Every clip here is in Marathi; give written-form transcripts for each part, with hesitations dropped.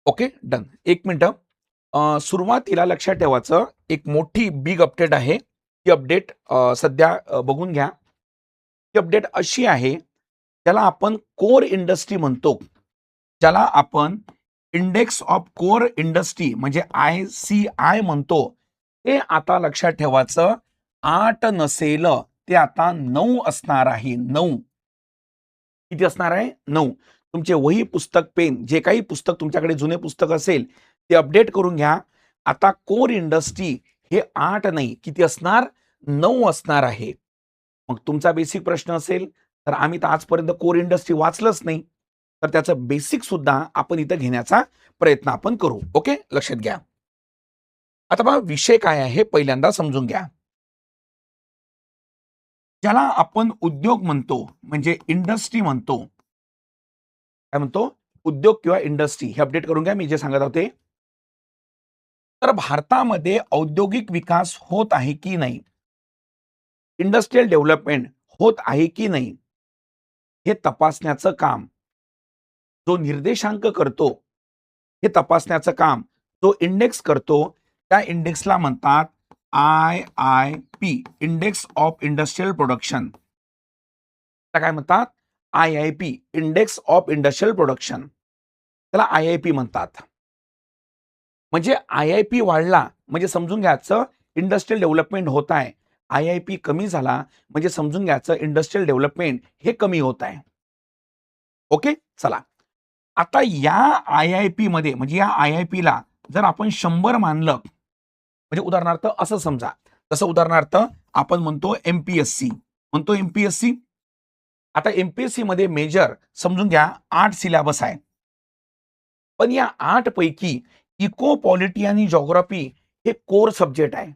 Okay, done. एक मिनिट. सुरुवातीला लक्षात ठेवायचं एक मोठी बिग अपडेट आहे. ती अपडेट सध्या बघून घ्या. ती अपडेट अशी आहे, त्याला आपण कोर इंडस्ट्री म्हणतो. ज्याला आपण इंडेक्स ऑफ कोर इंडस्ट्री म्हणजे ICI म्हणतो. ते आता लक्षात ठेवायचं 8 नसेल, ते आता 9 असणार आहे. 9 किती असणार आहे? 9. तुमचे वही, पुस्तक, पेन जे काही पुस्तक तुमच्याकडे जुने पुस्तक असेल ते अपडेट करून घ्या. आता कोर इंडस्ट्री हे 8 नाही, किती असणार? 9 असणार आहे. मग तुमचा बेसिक प्रश्न असेल, तर आम्ही तर आजपर्यंत कोर इंडस्ट्री वाचलंच नाही, तर त्याचं बेसिक सुद्धा आपण इथं घेण्याचा प्रयत्न आपण करू. ओके, लक्षात घ्या. आता बघा विषय काय आहे पहिल्यांदा समजून घ्या. ज्याला आपण उद्योग म्हणतो म्हणजे इंडस्ट्री म्हणतो. काय म्हणतो? उद्योग किंवा इंडस्ट्री. हे अपडेट करून घ्या मी जे सांगत होते. तर भारतामध्ये औद्योगिक विकास होत आहे की नाही, इंडस्ट्रियल डेव्हलपमेंट होत आहे की नाही, हे तपासण्याचं काम जो निर्देशांक करतो, हे तपासण्याचं काम जो इंडेक्स करतो, त्या इंडेक्सला म्हणतात IIP, index of industrial production. काय म्हणतात? IIP, index of industrial production. त्याला IIP म्हणतात. म्हणजे IIP वाढला म्हणजे समजून घ्यायचं इंडस्ट्रियल डेव्हलपमेंट होत आहे. IIP कमी झाला म्हणजे समजून घ्यायचं इंडस्ट्रियल डेव्हलपमेंट हे कमी होत आहे. ओके, चला. आता या IIP मध्ये म्हणजे या IIP ला जर आपण 100 मानलं, म्हणजे उदाहरणार्थ असं समजा, जसं उदाहरणार्थ आपण म्हणतो MPSC, म्हणतो MPSC. आता MPSC मध्ये मेजर समजून घ्या 8 सिलेबस आहे. पण या 8 पैकी इको पॉलिटी आणि जॉग्राफी हे कोर सब्जेक्ट आहे.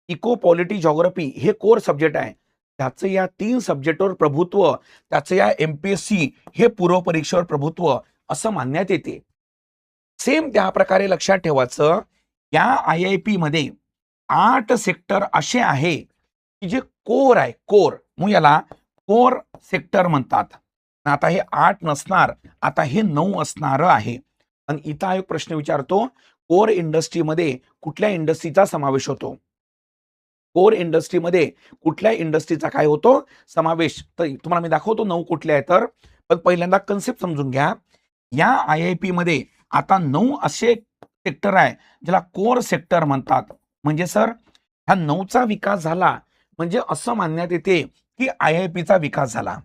इको पॉलिटी जॉग्राफी हे कोर सब्जेक्ट आहे. त्याचं या 3 सब्जेक्टवर प्रभुत्व, त्याचं या MPSC हे पूर्व परीक्षेवर प्रभुत्व असं मानण्यात येते. सेम त्या प्रकारे लक्षात ठेवायचं या IIP मध्ये 8 सेक्टर असे आहे की जे कोर आहे. कोर मग याला कोर सेक्टर म्हणतात. आता हे 8 नसणार, आता हे 9 असणार आहे. आणि इथं एक प्रश्न विचारतो, कोर इंडस्ट्रीमध्ये कुठल्या इंडस्ट्रीचा समावेश होतो? कोर इंडस्ट्रीमध्ये कुठल्या इंडस्ट्रीचा काय होतो समावेश? तर तुम्हाला मी दाखवतो 9 कुठल्या आहेत. तर पण पहिल्यांदा कन्सेप्ट समजून घ्या. या IIP मध्ये आता 9 असे सेक्टर आहे ज्याला कोर सेक्टर म्हणतात. म्हणजे सर ह्या 9चा विकास झाला म्हणजे असं मानण्यात येते की IIP चा विकास झाला.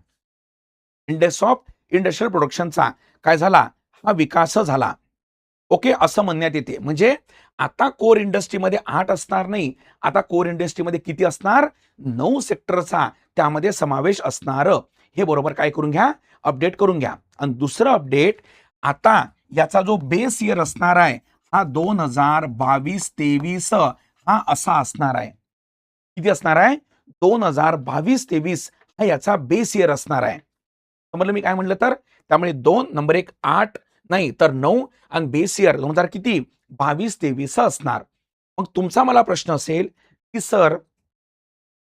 इंडेक्स ऑफ इंडस्ट्रियल प्रोडक्शनचा काय झाला? हा विकास झाला. ओके, असं म्हणण्यात येते. म्हणजे आता कोर इंडस्ट्रीमध्ये 8 असणार नाही, आता कोर इंडस्ट्रीमध्ये किती असणार? 9 सेक्टरचा त्यामध्ये समावेश असणार. हे बरोबर काय करून घ्या? अपडेट करून घ्या. आणि दुसरं अपडेट, आता याचा जो बेस इयर असणार आहे हा 2022-23 हा असा असणार आहे. किती असणार आहे? 2022-23 हा याचा बेस इयर असणार आहे. समजलं मी काय म्हणलं? तर त्यामुळे 2 नंबर 1 8 नाही तर 9 आणि बेस इयर 2000 किती? 22-23 असणार. मग तुमचा मला प्रश्न असेल की सर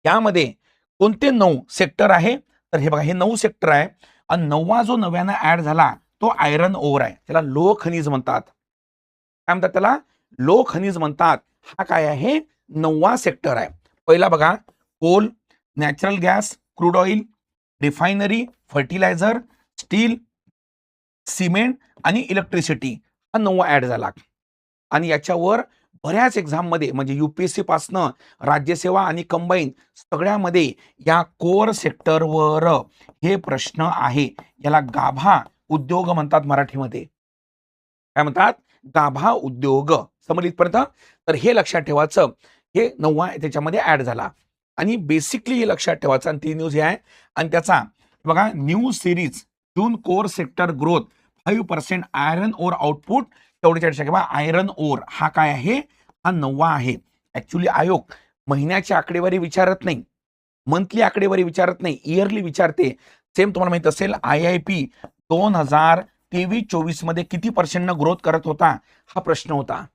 यामध्ये कोणते 9 सेक्टर आहे? तर हे बघा हे 9 सेक्टर आहे आणि 9वा जो नव्यानं ऍड झाला तो आयरन ओर आहे. त्याला लोह खनिज म्हणतात. काय म्हणतात त्याला? लोह खनिज म्हणतात. हा काय आहे? 9वा सेक्टर आहे. पहिला बघा coal, natural gas, crude oil, refinery, fertiliser, steel, cement आणि इलेक्ट्रिसिटी हा 9वा ऍड झाला. आणि याच्यावर बऱ्याच एक्झाम मध्ये म्हणजे UPSC पासनं राज्यसेवा आणि कंबाईन सगळ्यामध्ये या कोर सेक्टरवर हे प्रश्न आहे. याला गाभा उद्योग म्हणतात मराठीमध्ये. काय म्हणतात? गाभा उद्योग. समजलं इथपर्यंत? तर हे लक्षात ठेवायचं, हे 9वा त्याच्यामध्ये ऍड झाला. आणि बेसिकली हे लक्षात ठेवायचं आणि ती न्यूज हे आहे. आणि त्याचा बघा new series June core sector growth 5% iron ore output तेवढ्याच्या किंवा आयरन ओर हा काय आहे? हा 9वा आहे. ऍक्च्युली आयोग महिन्याची आकडेवारी विचारत नाही, मंथली आकडेवारी विचारत नाही, इयरली विचारते. सेम तुम्हाला माहित असेल IIP 2023-24 मध्ये किती % ग्रोथ करत होता हा प्रश्न होता.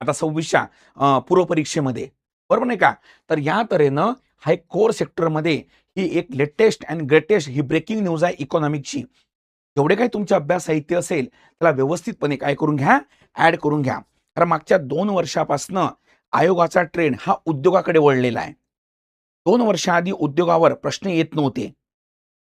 आता 26च्या पूर्व परीक्षेमध्ये, बरोबर नाही का? तर या तऱ्हेनं हा एक कोर सेक्टरमध्ये ही एक लेटेस्ट अँड ग्रेटेस्ट ही ब्रेकिंग न्यूज आहे इकॉनॉमिकची. जेवढे काही तुमचे अभ्यास साहित्य असेल त्याला व्यवस्थितपणे काय करून घ्या, ऍड करून घ्या. कारण मागच्या 2 वर्षापासनं आयोगाचा ट्रेंड हा उद्योगाकडे वळलेला आहे. 2 वर्षाआधी उद्योगावर प्रश्न येत नव्हते.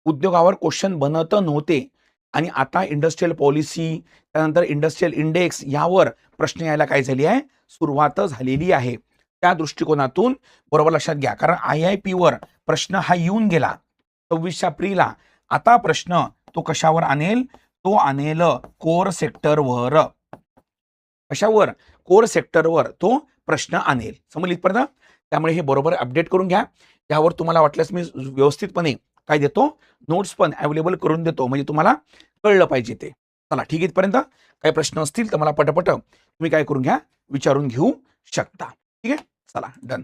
उद्योगावर क्वेश्चन बनत नव्हते आणि आता इंडस्ट्रियल पॉलिसी, त्यानंतर इंडस्ट्रियल इंडेक्स यावर प्रश्न यायला काय झाली आहे, सुरुवात झालेली आहे. त्या दृष्टिकोनातून बरोबर लक्षात घ्या. कारण IIP वर प्रश्न हा येऊन गेला 26 एप्रिलला. आता प्रश्न तो कशावर आणेल, तो आणेल कोर सेक्टरवर. कशावर, कोर सेक्टरवर तो प्रश्न आणेल. समजलं इथपर्यंत? त्यामुळे हे बरोबर अपडेट करून घ्या. त्यावर तुम्हाला वाटल्यास मी व्यवस्थितपणे काय देतो, नोट्स पण अवेलेबल करून देतो, म्हणजे तुम्हाला कळलं पाहिजे ते. चला ठीक आहे, इथपर्यंत काही प्रश्न असतील तर मला पटपट तुम्ही काय करून घ्या, विचारून घेऊ शकता. ठीक आहे, चला डन.